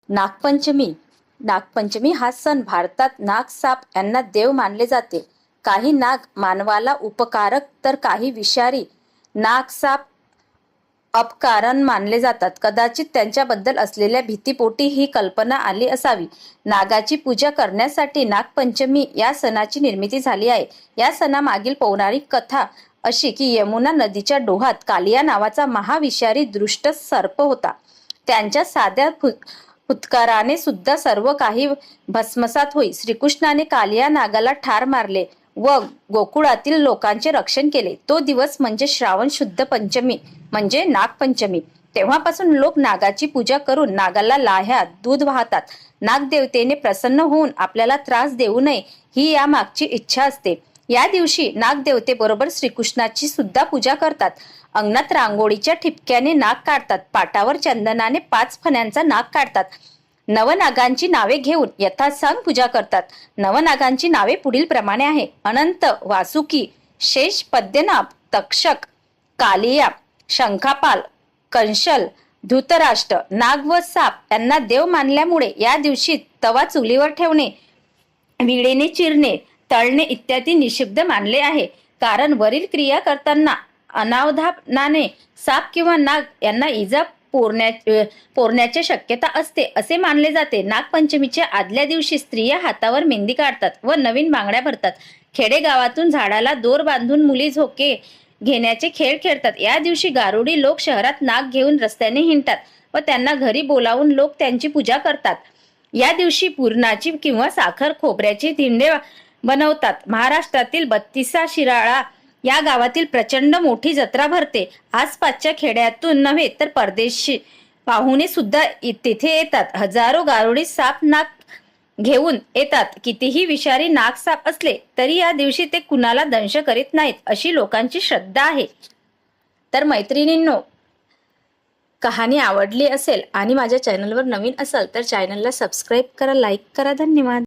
नागपंचमी. नागपंचमी हा सण भारतात नाग साप यांना देव मानले जाते. काही नाग मानवाला उपकारक तर काही विषारी नाग साप अपकारण मानले जातात. कदाचित त्यांच्याबद्दल असलेल्या भीतीपोटी ही कल्पना आली असावी. नागाची पूजा करण्यासाठी नागपंचमी या सणाची निर्मिती झाली आहे. या सणामागील पौराणिक कथा अशी की यमुना नदीच्या डोहात कालिया नावाचा महाविषारी दृष्ट सर्प होता. त्यांच्या साध्या फुत्काराने सुद्धा सर्व काही भस्मसात होई. श्रीकृष्णाने कालिया नागाला ठार मारले व गोकुळातील लोकांचे रक्षण केले. तो दिवस म्हणजे श्रावण शुद्ध पंचमी म्हणजे नागपंचमी. तेव्हापासून लोक नागाची पूजा करून नागाला लाह्या दूध वाहतात. नागदेवतेने प्रसन्न होऊन आपल्याला त्रास देऊ नये ही या मागची इच्छा असते. या दिवशी नागदेवतेबरोबर श्रीकृष्णाची सुद्धा पूजा करतात. अंगणात रांगोळीच्या ठिपक्याने नाग काढतात. पाटावर चंदनाने 5 फण्यांचा नाग काढतात. नवनागांची नावे घेऊन यथासांग पूजा करतात. नवनागांची नावे पुढील प्रमाणे आहे: अनंत, वासुकी, शेष, पद्मनाभ, तक्षक, कालिया, शंखापाल, कंशल, धृतराष्ट्र. नाग व साप यांना देव मानल्यामुळे या दिवशी तवा चुलीवर ठेवणे, विळेने चिरणे, तळणे इत्यादी निषिद्ध मानले आहे. कारण वरील क्रिया करताना अनावधानाने साप किंवा नाग यांना इजा पोरण्याची शक्यता असते असे मानले जाते. नागपंचमीच्या आदल्या दिवशी स्त्रिया हातावर मेहंदी काढतात व नवीन बांगड्या भरतात. खेडेगावातून झाडाला दोर बांधून मुली झोके घेण्याचे खेळ खेळतात. या दिवशी गारुडी लोक शहरात नाग घेऊन रस्त्याने हिंडतात व त्यांना घरी बोलावून लोक त्यांची पूजा करतात. या दिवशी पुरणाची किंवा साखर खोबऱ्याची धिंडे बनवतात. महाराष्ट्रातील 32 शिराळा या गावातील प्रचंड मोठी जत्रा भरते. आसपासच्या खेड्यातून नव्हे तर परदेशी पाहुणे सुद्धा तिथे येतात. हजारो गारुडी साप नाग घेऊन येतात. कितीही विषारी नाग साप असले तरी या दिवशी ते कुणाला दंश करीत नाहीत अशी लोकांची श्रद्धा आहे. तर मैत्रिणींनो, कहाणी आवडली असेल आणि माझ्या चॅनलवर नवीन असाल तर चॅनलला सबस्क्राईब करा, लाईक करा. धन्यवाद.